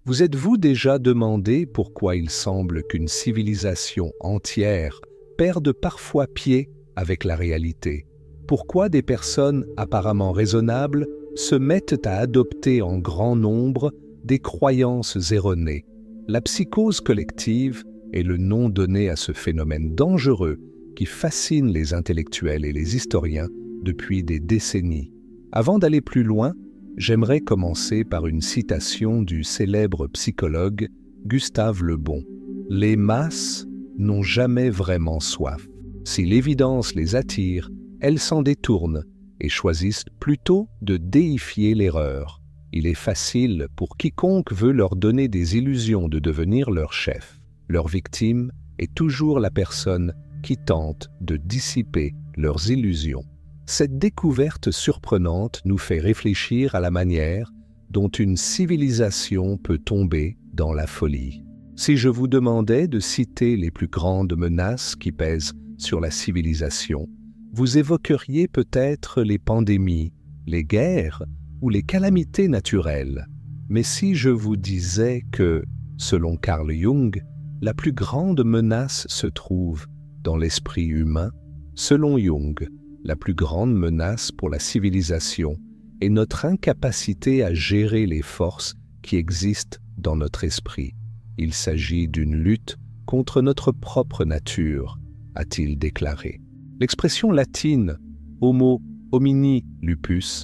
Vous êtes-vous déjà demandé pourquoi il semble qu'une civilisation entière perde parfois pied avec la réalité? Pourquoi des personnes apparemment raisonnables se mettent à adopter en grand nombre des croyances erronées? La psychose collective est le nom donné à ce phénomène dangereux qui fascine les intellectuels et les historiens depuis des décennies. Avant d'aller plus loin, j'aimerais commencer par une citation du célèbre psychologue Gustave Le Bon. « Les masses n'ont jamais vraiment soif. Si l'évidence les attire, elles s'en détournent et choisissent plutôt de déifier l'erreur. Il est facile pour quiconque veut leur donner des illusions de devenir leur chef. Leur victime est toujours la personne qui tente de dissiper leurs illusions. » Cette découverte surprenante nous fait réfléchir à la manière dont une civilisation peut tomber dans la folie. Si je vous demandais de citer les plus grandes menaces qui pèsent sur la civilisation, vous évoqueriez peut-être les pandémies, les guerres ou les calamités naturelles. Mais si je vous disais que, selon Carl Jung, la plus grande menace se trouve dans l'esprit humain, selon Jung, la plus grande menace pour la civilisation est notre incapacité à gérer les forces qui existent dans notre esprit. Il s'agit d'une lutte contre notre propre nature, a-t-il déclaré. L'expression latine « homo homini lupus »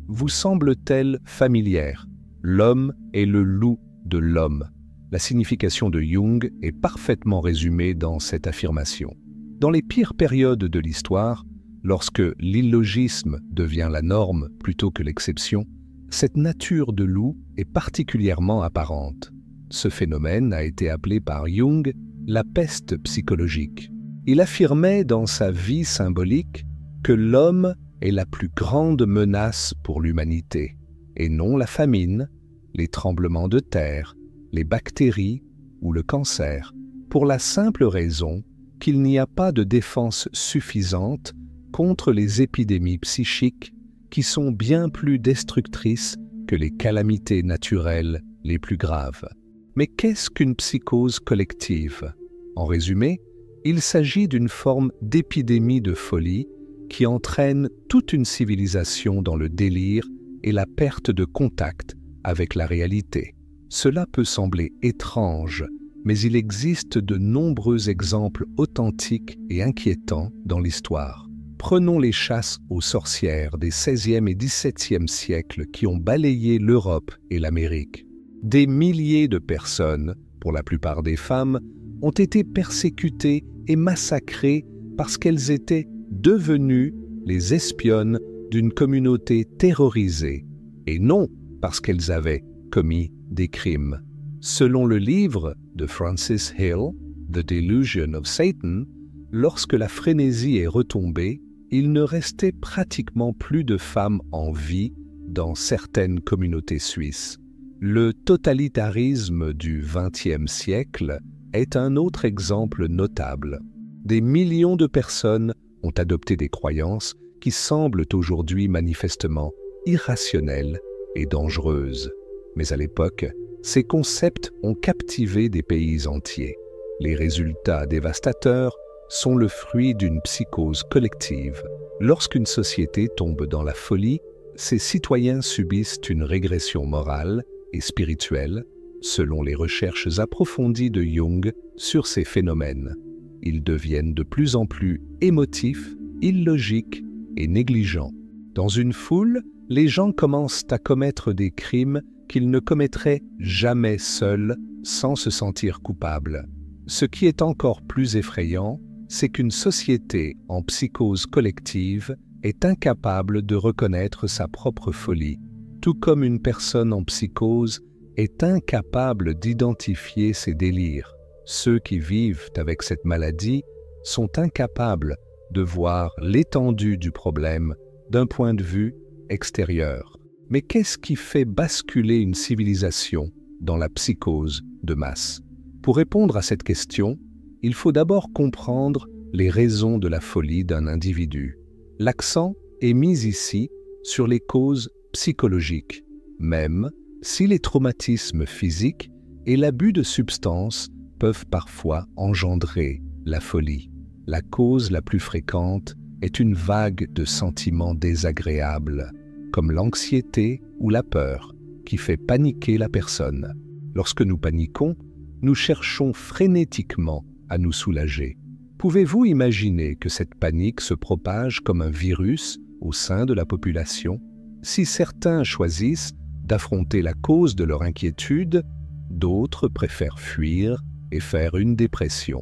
vous semble-t-elle familière? L'homme est le loup de l'homme. La signification de Jung est parfaitement résumée dans cette affirmation. Dans les pires périodes de l'histoire, lorsque l'illogisme devient la norme plutôt que l'exception, cette nature de loup est particulièrement apparente. Ce phénomène a été appelé par Jung la peste psychologique. Il affirmait dans sa vie symbolique que l'homme est la plus grande menace pour l'humanité, et non la famine, les tremblements de terre, les bactéries ou le cancer, pour la simple raison qu'il n'y a pas de défense suffisante contre les épidémies psychiques qui sont bien plus destructrices que les calamités naturelles les plus graves. Mais qu'est-ce qu'une psychose collective? En résumé, il s'agit d'une forme d'épidémie de folie qui entraîne toute une civilisation dans le délire et la perte de contact avec la réalité. Cela peut sembler étrange, mais il existe de nombreux exemples authentiques et inquiétants dans l'histoire. Prenons les chasses aux sorcières des XVIe et XVIIe siècles qui ont balayé l'Europe et l'Amérique. Des milliers de personnes, pour la plupart des femmes, ont été persécutées et massacrées parce qu'elles étaient devenues les espionnes d'une communauté terrorisée, et non parce qu'elles avaient commis des crimes. Selon le livre de Francis Hill, The Delusion of Satan, lorsque la frénésie est retombée, il ne restait pratiquement plus de femmes en vie dans certaines communautés suisses. Le totalitarisme du XXe siècle est un autre exemple notable. Des millions de personnes ont adopté des croyances qui semblent aujourd'hui manifestement irrationnelles et dangereuses. Mais à l'époque, ces concepts ont captivé des pays entiers. Les résultats dévastateurs sont le fruit d'une psychose collective. Lorsqu'une société tombe dans la folie, ses citoyens subissent une régression morale et spirituelle, selon les recherches approfondies de Jung sur ces phénomènes. Ils deviennent de plus en plus émotifs, illogiques et négligents. Dans une foule, les gens commencent à commettre des crimes qu'ils ne commettraient jamais seuls sans se sentir coupables. Ce qui est encore plus effrayant, c'est qu'une société en psychose collective est incapable de reconnaître sa propre folie, tout comme une personne en psychose est incapable d'identifier ses délires. Ceux qui vivent avec cette maladie sont incapables de voir l'étendue du problème d'un point de vue extérieur. Mais qu'est-ce qui fait basculer une civilisation dans la psychose de masse? Pour répondre à cette question, il faut d'abord comprendre les raisons de la folie d'un individu. L'accent est mis ici sur les causes psychologiques, même Si les traumatismes physiques et l'abus de substances peuvent parfois engendrer la folie, la cause la plus fréquente est une vague de sentiments désagréables, comme l'anxiété ou la peur, qui fait paniquer la personne. Lorsque nous paniquons, nous cherchons frénétiquement à nous soulager. Pouvez-vous imaginer que cette panique se propage comme un virus au sein de la population? Si certains choisissent d'affronter la cause de leur inquiétude, d'autres préfèrent fuir et faire une dépression.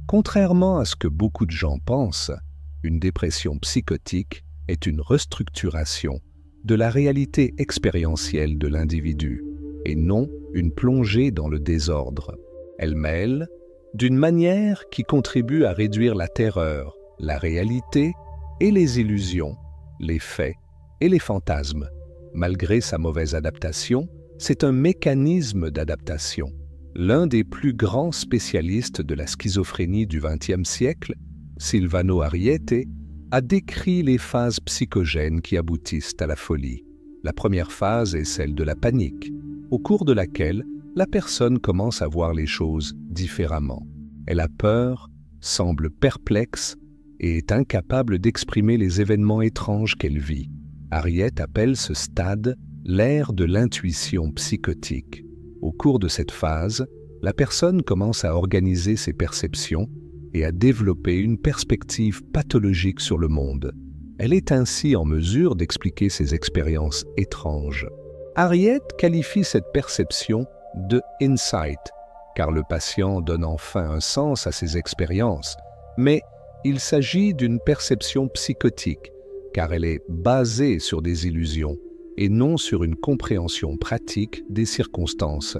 Contrairement à ce que beaucoup de gens pensent, une dépression psychotique est une restructuration de la réalité expérientielle de l'individu, et non une plongée dans le désordre. Elle mêle, d'une manière qui contribue à réduire la terreur, la réalité et les illusions, les faits et les fantasmes. Malgré sa mauvaise adaptation, c'est un mécanisme d'adaptation. L'un des plus grands spécialistes de la schizophrénie du XXe siècle, Silvano Arrietty, a décrit les phases psychogènes qui aboutissent à la folie. La première phase est celle de la panique, au cours de laquelle la personne commence à voir les choses différemment. Elle a peur, semble perplexe et est incapable d'exprimer les événements étranges qu'elle vit. Arrietty appelle ce stade l'ère de l'intuition psychotique. Au cours de cette phase, la personne commence à organiser ses perceptions et à développer une perspective pathologique sur le monde. Elle est ainsi en mesure d'expliquer ses expériences étranges. Arrietty qualifie cette perception de « insight », car le patient donne enfin un sens à ses expériences, mais il s'agit d'une perception psychotique, car elle est basée sur des illusions et non sur une compréhension pratique des circonstances.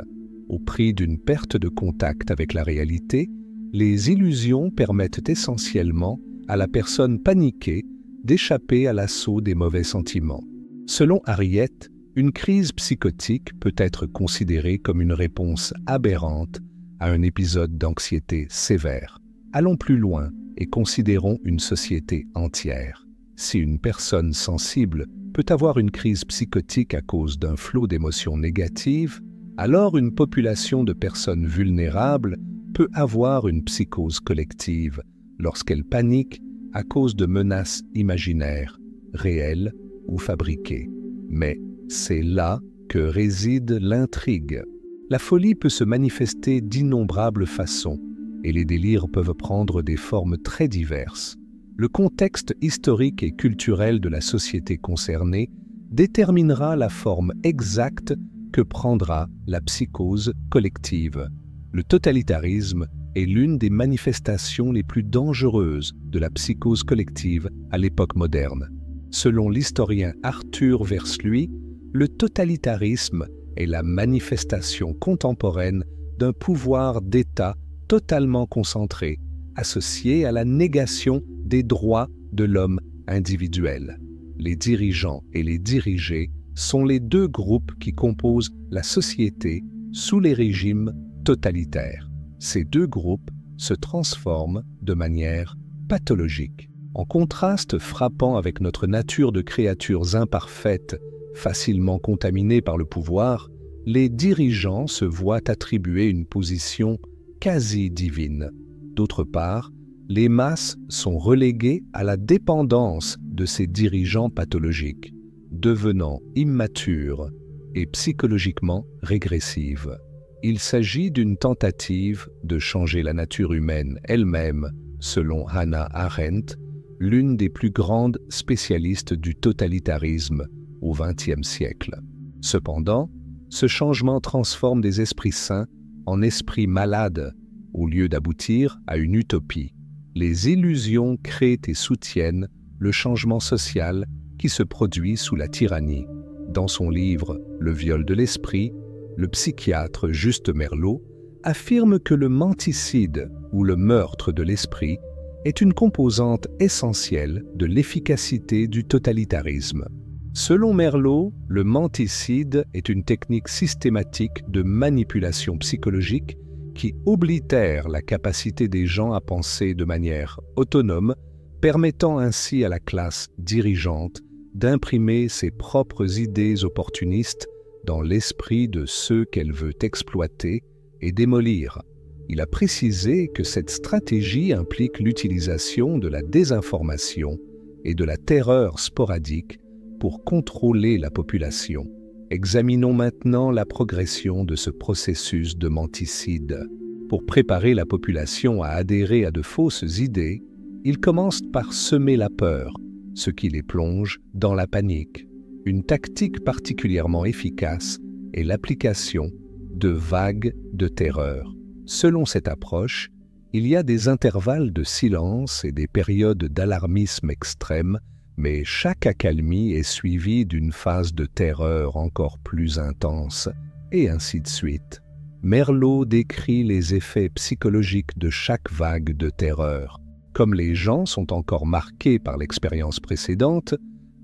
Au prix d'une perte de contact avec la réalité, les illusions permettent essentiellement à la personne paniquée d'échapper à l'assaut des mauvais sentiments. Selon Arrietty, une crise psychotique peut être considérée comme une réponse aberrante à un épisode d'anxiété sévère. Allons plus loin et considérons une société entière. Si une personne sensible peut avoir une crise psychotique à cause d'un flot d'émotions négatives, alors une population de personnes vulnérables peut avoir une psychose collective lorsqu'elle panique à cause de menaces imaginaires, réelles ou fabriquées. Mais c'est là que réside l'intrigue. La folie peut se manifester d'innombrables façons et les délires peuvent prendre des formes très diverses. Le contexte historique et culturel de la société concernée déterminera la forme exacte que prendra la psychose collective. Le totalitarisme est l'une des manifestations les plus dangereuses de la psychose collective à l'époque moderne. Selon l'historien Arthur Versluy, le totalitarisme est la manifestation contemporaine d'un pouvoir d'État totalement concentré, associé à la négation des droits de l'homme individuel. Les dirigeants et les dirigés sont les deux groupes qui composent la société sous les régimes totalitaires. Ces deux groupes se transforment de manière pathologique. En contraste frappant avec notre nature de créatures imparfaites, facilement contaminées par le pouvoir, les dirigeants se voient attribuer une position quasi divine. D'autre part, les masses sont reléguées à la dépendance de ces dirigeants pathologiques, devenant immatures et psychologiquement régressives. Il s'agit d'une tentative de changer la nature humaine elle-même, selon Hannah Arendt, l'une des plus grandes spécialistes du totalitarisme au XXe siècle. Cependant, ce changement transforme des esprits sains en esprits malades, au lieu d'aboutir à une utopie. Les illusions créent et soutiennent le changement social qui se produit sous la tyrannie. Dans son livre « Le viol de l'esprit », le psychiatre Juste Merleau affirme que le menticide ou le meurtre de l'esprit est une composante essentielle de l'efficacité du totalitarisme. Selon Merleau, le menticide est une technique systématique de manipulation psychologique qui oblitère la capacité des gens à penser de manière autonome, permettant ainsi à la classe dirigeante d'imprimer ses propres idées opportunistes dans l'esprit de ceux qu'elle veut exploiter et démolir. Il a précisé que cette stratégie implique l'utilisation de la désinformation et de la terreur sporadique pour contrôler la population. Examinons maintenant la progression de ce processus de menticide. Pour préparer la population à adhérer à de fausses idées, il commence par semer la peur, ce qui les plonge dans la panique. Une tactique particulièrement efficace est l'application de vagues de terreur. Selon cette approche, il y a des intervalles de silence et des périodes d'alarmisme extrême, mais chaque accalmie est suivie d'une phase de terreur encore plus intense, et ainsi de suite. Merleau décrit les effets psychologiques de chaque vague de terreur. Comme les gens sont encore marqués par l'expérience précédente,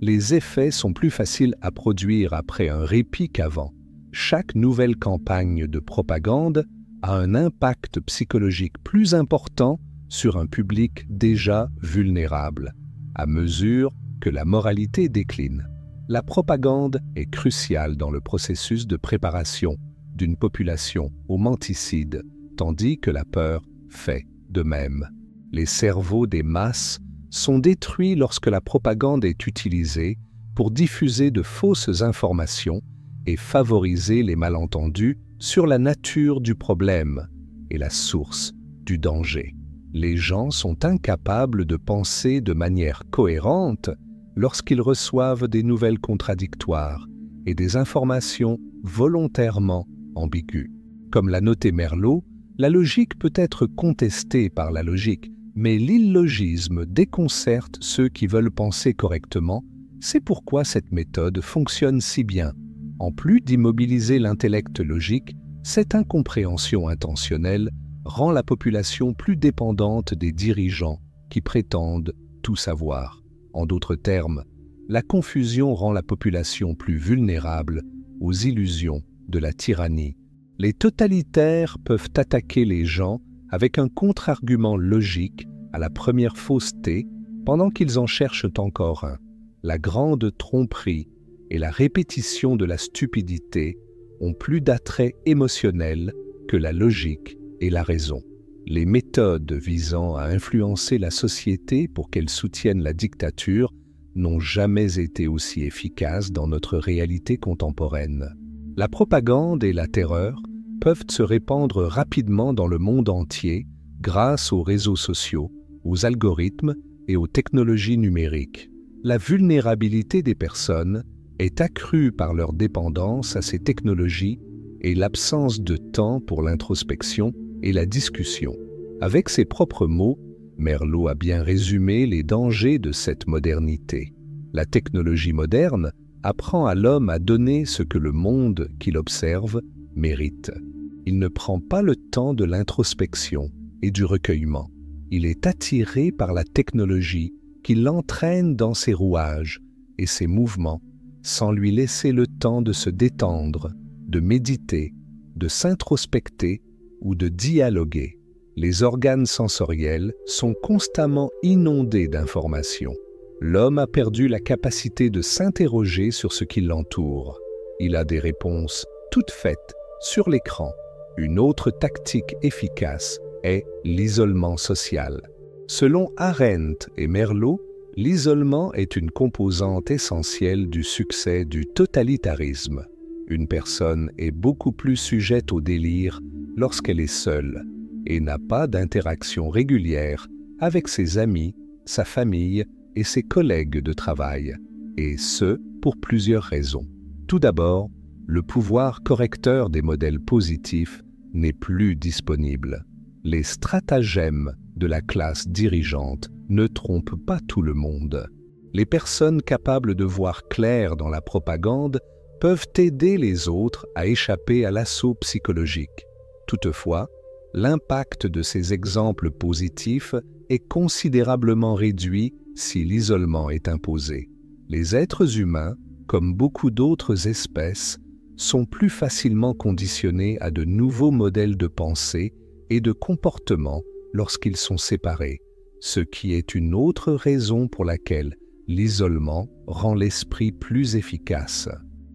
les effets sont plus faciles à produire après un répit qu'avant. Chaque nouvelle campagne de propagande a un impact psychologique plus important sur un public déjà vulnérable, à mesure que la moralité décline. La propagande est cruciale dans le processus de préparation d'une population au menticide, tandis que la peur fait de même. Les cerveaux des masses sont détruits lorsque la propagande est utilisée pour diffuser de fausses informations et favoriser les malentendus sur la nature du problème et la source du danger. Les gens sont incapables de penser de manière cohérente lorsqu'ils reçoivent des nouvelles contradictoires et des informations volontairement ambiguës. Comme l'a noté Merleau, la logique peut être contestée par la logique, mais l'illogisme déconcerte ceux qui veulent penser correctement. C'est pourquoi cette méthode fonctionne si bien. En plus d'immobiliser l'intellect logique, cette incompréhension intentionnelle rend la population plus dépendante des dirigeants qui prétendent tout savoir. En d'autres termes, la confusion rend la population plus vulnérable aux illusions de la tyrannie. Les totalitaires peuvent attaquer les gens avec un contre-argument logique à la première fausseté pendant qu'ils en cherchent encore un. La grande tromperie et la répétition de la stupidité ont plus d'attrait émotionnel que la logique et la raison. Les méthodes visant à influencer la société pour qu'elle soutienne la dictature n'ont jamais été aussi efficaces dans notre réalité contemporaine. La propagande et la terreur peuvent se répandre rapidement dans le monde entier grâce aux réseaux sociaux, aux algorithmes et aux technologies numériques. La vulnérabilité des personnes est accrue par leur dépendance à ces technologies et l'absence de temps pour l'introspection et la discussion. Avec ses propres mots, Merleau a bien résumé les dangers de cette modernité. La technologie moderne apprend à l'homme à donner ce que le monde qu'il observe mérite. Il ne prend pas le temps de l'introspection et du recueillement. Il est attiré par la technologie qui l'entraîne dans ses rouages et ses mouvements, sans lui laisser le temps de se détendre, de méditer, de s'introspecter ou de dialoguer. Les organes sensoriels sont constamment inondés d'informations. L'homme a perdu la capacité de s'interroger sur ce qui l'entoure. Il a des réponses toutes faites sur l'écran. Une autre tactique efficace est l'isolement social. Selon Arendt et Merleau, l'isolement est une composante essentielle du succès du totalitarisme. Une personne est beaucoup plus sujette au délire lorsqu'elle est seule et n'a pas d'interaction régulière avec ses amis, sa famille et ses collègues de travail, et ce, pour plusieurs raisons. Tout d'abord, le pouvoir correcteur des modèles positifs n'est plus disponible. Les stratagèmes de la classe dirigeante ne trompent pas tout le monde. Les personnes capables de voir clair dans la propagande peuvent aider les autres à échapper à l'assaut psychologique. Toutefois, l'impact de ces exemples positifs est considérablement réduit si l'isolement est imposé. Les êtres humains, comme beaucoup d'autres espèces, sont plus facilement conditionnés à de nouveaux modèles de pensée et de comportement lorsqu'ils sont séparés, ce qui est une autre raison pour laquelle l'isolement rend l'esprit plus efficace.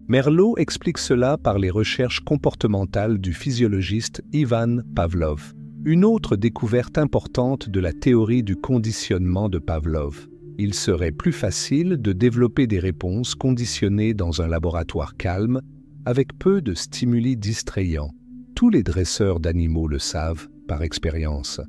Merleau explique cela par les recherches comportementales du physiologiste Ivan Pavlov. Une autre découverte importante de la théorie du conditionnement de Pavlov. Il serait plus facile de développer des réponses conditionnées dans un laboratoire calme, avec peu de stimuli distrayants. Tous les dresseurs d'animaux le savent par expérience.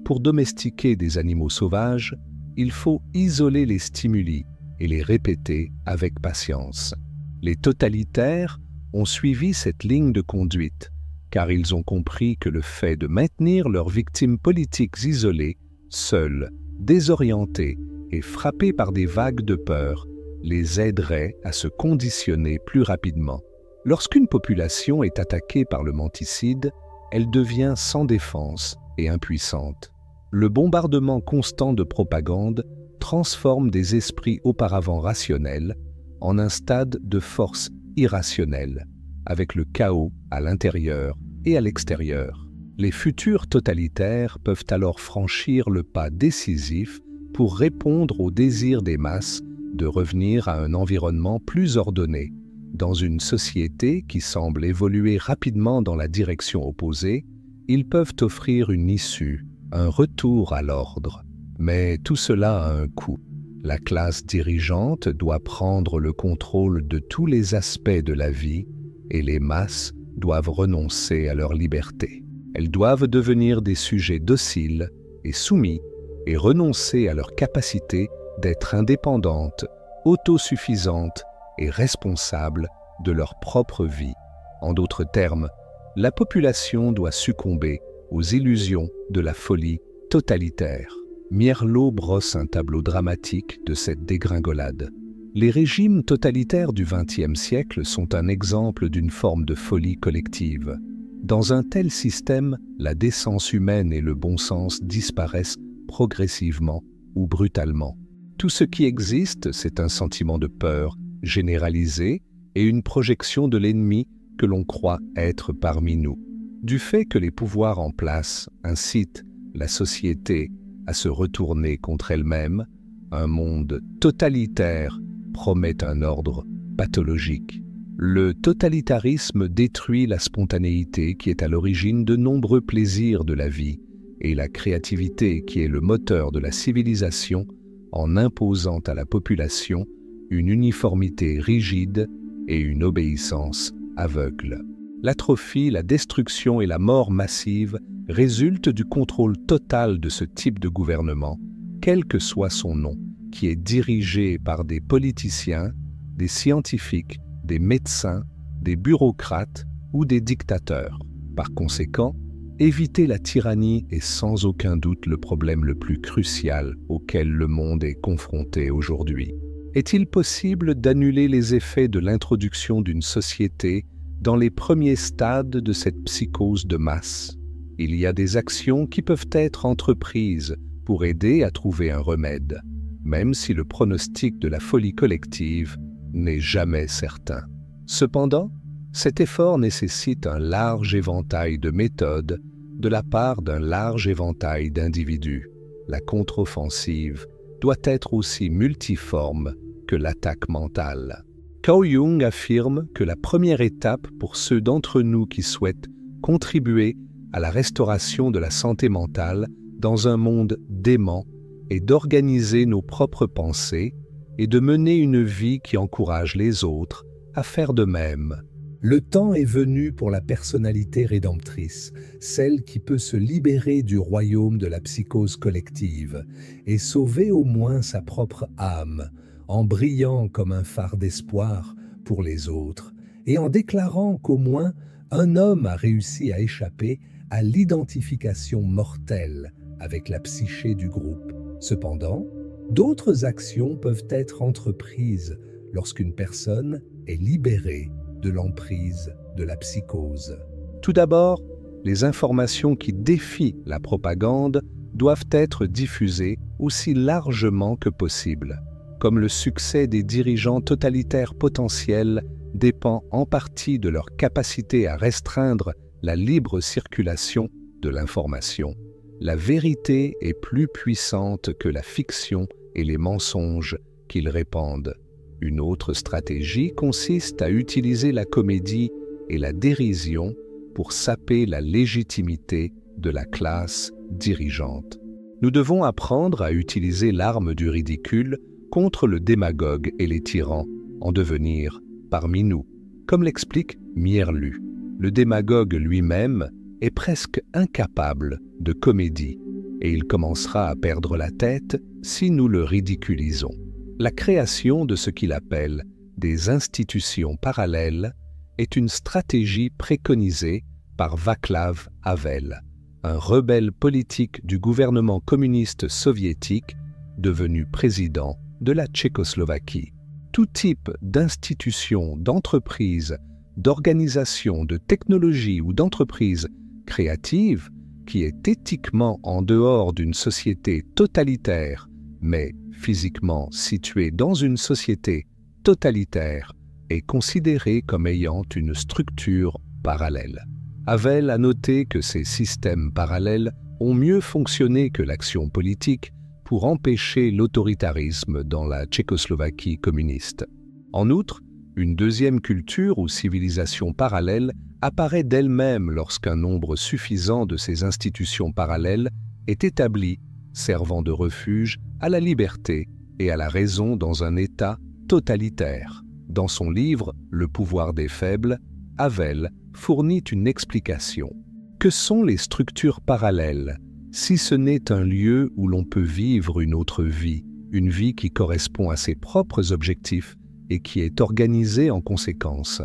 Pour domestiquer des animaux sauvages, il faut isoler les stimuli et les répéter avec patience. Les totalitaires ont suivi cette ligne de conduite, car ils ont compris que le fait de maintenir leurs victimes politiques isolées, seules, désorientées et frappées par des vagues de peur, les aiderait à se conditionner plus rapidement. Lorsqu'une population est attaquée par le menticide, elle devient sans défense et impuissante. Le bombardement constant de propagande transforme des esprits auparavant rationnels en un stade de force irrationnelle, avec le chaos à l'intérieur et à l'extérieur. Les futurs totalitaires peuvent alors franchir le pas décisif pour répondre au désir des masses de revenir à un environnement plus ordonné. Dans une société qui semble évoluer rapidement dans la direction opposée, ils peuvent offrir une issue, un retour à l'ordre. Mais tout cela a un coût. La classe dirigeante doit prendre le contrôle de tous les aspects de la vie et les masses doivent renoncer à leur liberté. Elles doivent devenir des sujets dociles et soumis et renoncer à leur capacité d'être indépendantes, autosuffisantes et responsables de leur propre vie. En d'autres termes, la population doit succomber aux illusions de la folie totalitaire. Merleau brosse un tableau dramatique de cette dégringolade. Les régimes totalitaires du XXe siècle sont un exemple d'une forme de folie collective. Dans un tel système, la décence humaine et le bon sens disparaissent progressivement ou brutalement. Tout ce qui existe, c'est un sentiment de peur généralisé et une projection de l'ennemi que l'on croit être parmi nous. Du fait que les pouvoirs en place incitent la société à se retourner contre elle-même, un monde totalitaire promet un ordre pathologique. Le totalitarisme détruit la spontanéité qui est à l'origine de nombreux plaisirs de la vie et la créativité qui est le moteur de la civilisation en imposant à la population une uniformité rigide et une obéissance aveugle. L'atrophie, la destruction et la mort massive résultent du contrôle total de ce type de gouvernement, quel que soit son nom, qui est dirigé par des politiciens, des scientifiques, des médecins, des bureaucrates ou des dictateurs. Par conséquent, éviter la tyrannie est sans aucun doute le problème le plus crucial auquel le monde est confronté aujourd'hui. Est-il possible d'annuler les effets de l'introduction d'une société dans les premiers stades de cette psychose de masse? Il y a des actions qui peuvent être entreprises pour aider à trouver un remède, même si le pronostic de la folie collective n'est jamais certain. Cependant, cet effort nécessite un large éventail de méthodes de la part d'un large éventail d'individus. La contre-offensive doit être aussi multiforme que l'attaque mentale. Carl Jung affirme que la première étape pour ceux d'entre nous qui souhaitent contribuer à la restauration de la santé mentale dans un monde dément est d'organiser nos propres pensées et de mener une vie qui encourage les autres à faire de même. Le temps est venu pour la personnalité rédemptrice, celle qui peut se libérer du royaume de la psychose collective et sauver au moins sa propre âme, en brillant comme un phare d'espoir pour les autres et en déclarant qu'au moins un homme a réussi à échapper à l'identification mortelle avec la psyché du groupe. Cependant, d'autres actions peuvent être entreprises lorsqu'une personne est libérée de l'emprise de la psychose. Tout d'abord, les informations qui défient la propagande doivent être diffusées aussi largement que possible. Comme le succès des dirigeants totalitaires potentiels dépend en partie de leur capacité à restreindre la libre circulation de l'information, la vérité est plus puissante que la fiction et les mensonges qu'ils répandent. Une autre stratégie consiste à utiliser la comédie et la dérision pour saper la légitimité de la classe dirigeante. Nous devons apprendre à utiliser l'arme du ridicule contre le démagogue et les tyrans en devenir parmi nous. Comme l'explique Mierlu, le démagogue lui-même est presque incapable de comédie et il commencera à perdre la tête si nous le ridiculisons. La création de ce qu'il appelle des institutions parallèles est une stratégie préconisée par Václav Havel, un rebelle politique du gouvernement communiste soviétique devenu président de la Tchécoslovaquie. Tout type d'institution, d'entreprise, d'organisation, de technologie ou d'entreprise créative qui est éthiquement en dehors d'une société totalitaire, mais physiquement située dans une société totalitaire, est considérée comme ayant une structure parallèle. Havel a noté que ces systèmes parallèles ont mieux fonctionné que l'action politique pour empêcher l'autoritarisme dans la Tchécoslovaquie communiste. En outre, une deuxième culture ou civilisation parallèle apparaît d'elle-même lorsqu'un nombre suffisant de ces institutions parallèles est établi, servant de refuge à la liberté et à la raison dans un État totalitaire. Dans son livre « Le pouvoir des faibles », Havel fournit une explication. Que sont les structures parallèles, si ce n'est un lieu où l'on peut vivre une autre vie, une vie qui correspond à ses propres objectifs et qui est organisée en conséquence?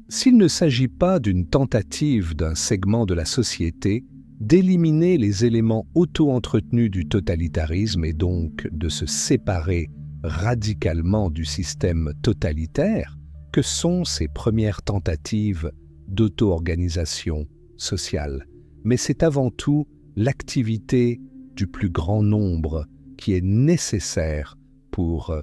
S'il ne s'agit pas d'une tentative d'un segment de la société d'éliminer les éléments auto-entretenus du totalitarisme et donc de se séparer radicalement du système totalitaire, que sont ces premières tentatives d'auto-organisation sociale? Mais c'est avant tout l'activité du plus grand nombre qui est nécessaire pour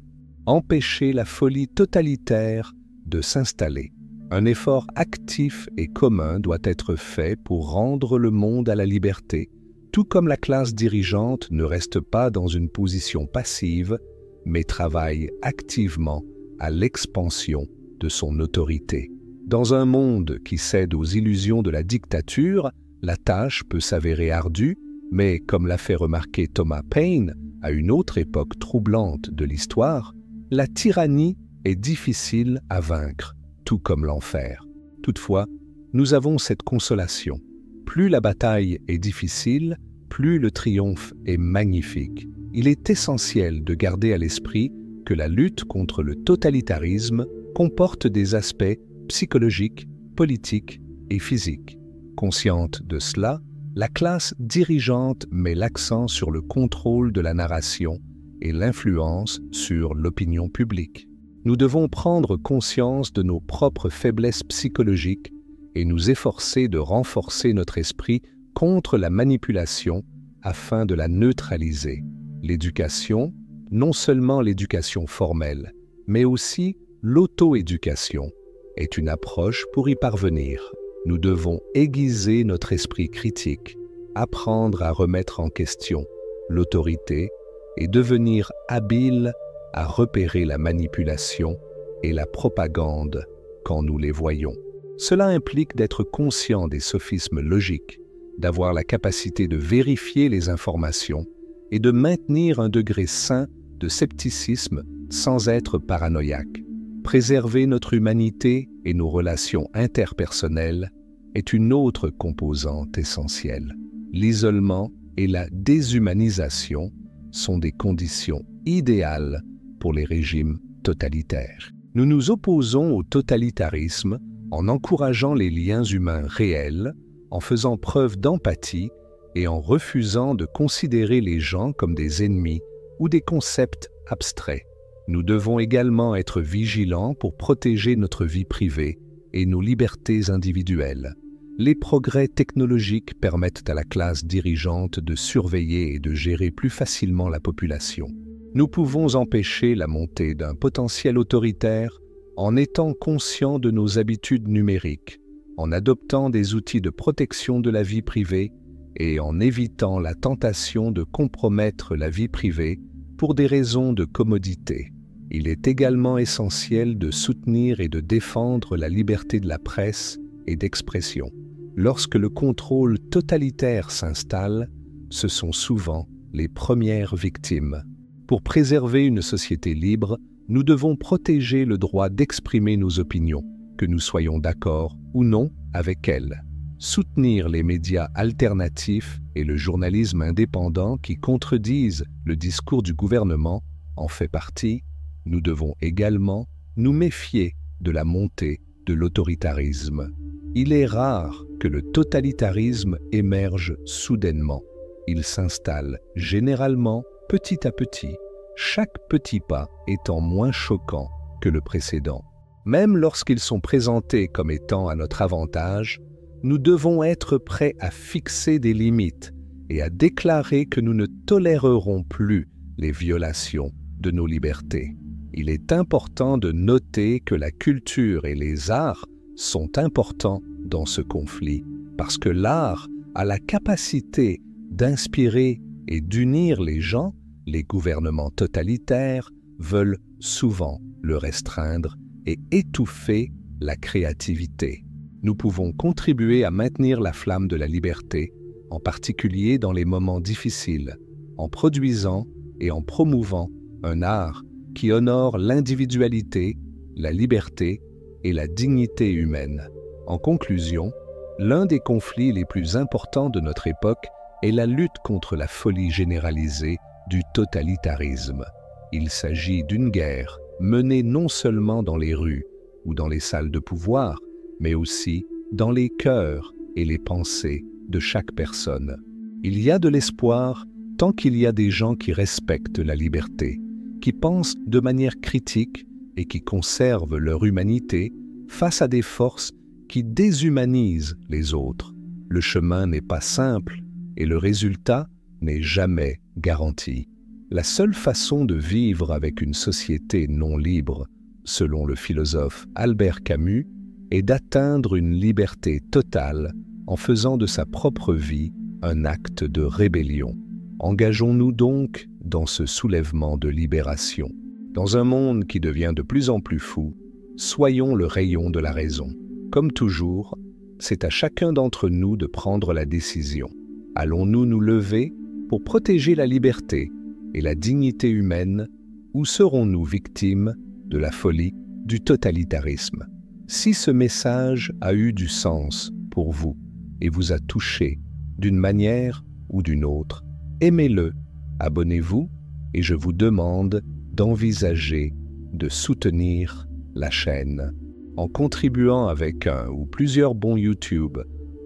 empêcher la folie totalitaire de s'installer. Un effort actif et commun doit être fait pour rendre le monde à la liberté, tout comme la classe dirigeante ne reste pas dans une position passive, mais travaille activement à l'expansion de son autorité. Dans un monde qui cède aux illusions de la dictature, la tâche peut s'avérer ardue, mais comme l'a fait remarquer Thomas Paine à une autre époque troublante de l'histoire, la tyrannie est difficile à vaincre, tout comme l'enfer. Toutefois, nous avons cette consolation. Plus la bataille est difficile, plus le triomphe est magnifique. Il est essentiel de garder à l'esprit que la lutte contre le totalitarisme comporte des aspects psychologiques, politiques et physiques. Consciente de cela, la classe dirigeante met l'accent sur le contrôle de la narration et l'influence sur l'opinion publique. Nous devons prendre conscience de nos propres faiblesses psychologiques et nous efforcer de renforcer notre esprit contre la manipulation afin de la neutraliser. L'éducation, non seulement l'éducation formelle, mais aussi l'auto-éducation, est une approche pour y parvenir. Nous devons aiguiser notre esprit critique, apprendre à remettre en question l'autorité et devenir habiles à repérer la manipulation et la propagande quand nous les voyons. Cela implique d'être conscient des sophismes logiques, d'avoir la capacité de vérifier les informations et de maintenir un degré sain de scepticisme sans être paranoïaque. Préserver notre humanité et nos relations interpersonnelles est une autre composante essentielle. L'isolement et la déshumanisation sont des conditions idéales pour les régimes totalitaires. Nous nous opposons au totalitarisme en encourageant les liens humains réels, en faisant preuve d'empathie et en refusant de considérer les gens comme des ennemis ou des concepts abstraits. Nous devons également être vigilants pour protéger notre vie privée et nos libertés individuelles. Les progrès technologiques permettent à la classe dirigeante de surveiller et de gérer plus facilement la population. Nous pouvons empêcher la montée d'un potentiel autoritaire en étant conscients de nos habitudes numériques, en adoptant des outils de protection de la vie privée et en évitant la tentation de compromettre la vie privée pour des raisons de commodité. Il est également essentiel de soutenir et de défendre la liberté de la presse et d'expression. Lorsque le contrôle totalitaire s'installe, ce sont souvent les premières victimes. Pour préserver une société libre, nous devons protéger le droit d'exprimer nos opinions, que nous soyons d'accord ou non avec elles. Soutenir les médias alternatifs et le journalisme indépendant qui contredisent le discours du gouvernement en fait partie. Nous devons également nous méfier de la montée de l'autoritarisme. Il est rare que le totalitarisme émerge soudainement. Il s'installe généralement petit à petit, chaque petit pas étant moins choquant que le précédent. Même lorsqu'ils sont présentés comme étant à notre avantage, nous devons être prêts à fixer des limites et à déclarer que nous ne tolérerons plus les violations de nos libertés. Il est important de noter que la culture et les arts sont importants dans ce conflit, parce que l'art a la capacité d'inspirer et d'unir les gens. Les gouvernements totalitaires veulent souvent le restreindre et étouffer la créativité. Nous pouvons contribuer à maintenir la flamme de la liberté, en particulier dans les moments difficiles, en produisant et en promouvant un art qui honore l'individualité, la liberté et la dignité humaine. En conclusion, l'un des conflits les plus importants de notre époque est la lutte contre la folie généralisée du totalitarisme. Il s'agit d'une guerre menée non seulement dans les rues ou dans les salles de pouvoir, mais aussi dans les cœurs et les pensées de chaque personne. Il y a de l'espoir tant qu'il y a des gens qui respectent la liberté, qui pensent de manière critique et qui conservent leur humanité face à des forces qui déshumanisent les autres. Le chemin n'est pas simple et le résultat n'est jamais garanti. La seule façon de vivre avec une société non libre, selon le philosophe Albert Camus, est d'atteindre une liberté totale en faisant de sa propre vie un acte de rébellion. Engageons-nous donc dans ce soulèvement de libération. Dans un monde qui devient de plus en plus fou, soyons le rayon de la raison. Comme toujours, c'est à chacun d'entre nous de prendre la décision. Allons-nous nous lever pour protéger la liberté et la dignité humaine, ou serons-nous victimes de la folie du totalitarisme? Si ce message a eu du sens pour vous et vous a touché d'une manière ou d'une autre, aimez-le, abonnez-vous et je vous demande d'envisager de soutenir la chaîne en contribuant avec un ou plusieurs bons YouTube,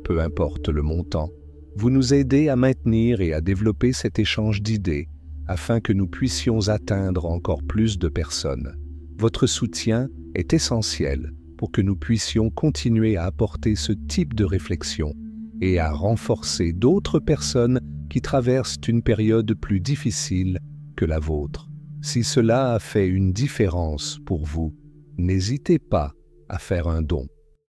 peu importe le montant. Vous nous aidez à maintenir et à développer cet échange d'idées afin que nous puissions atteindre encore plus de personnes. Votre soutien est essentiel pour que nous puissions continuer à apporter ce type de réflexion et à renforcer d'autres personnes qui traversent une période plus difficile que la vôtre. Si cela a fait une différence pour vous, n'hésitez pas à faire un don.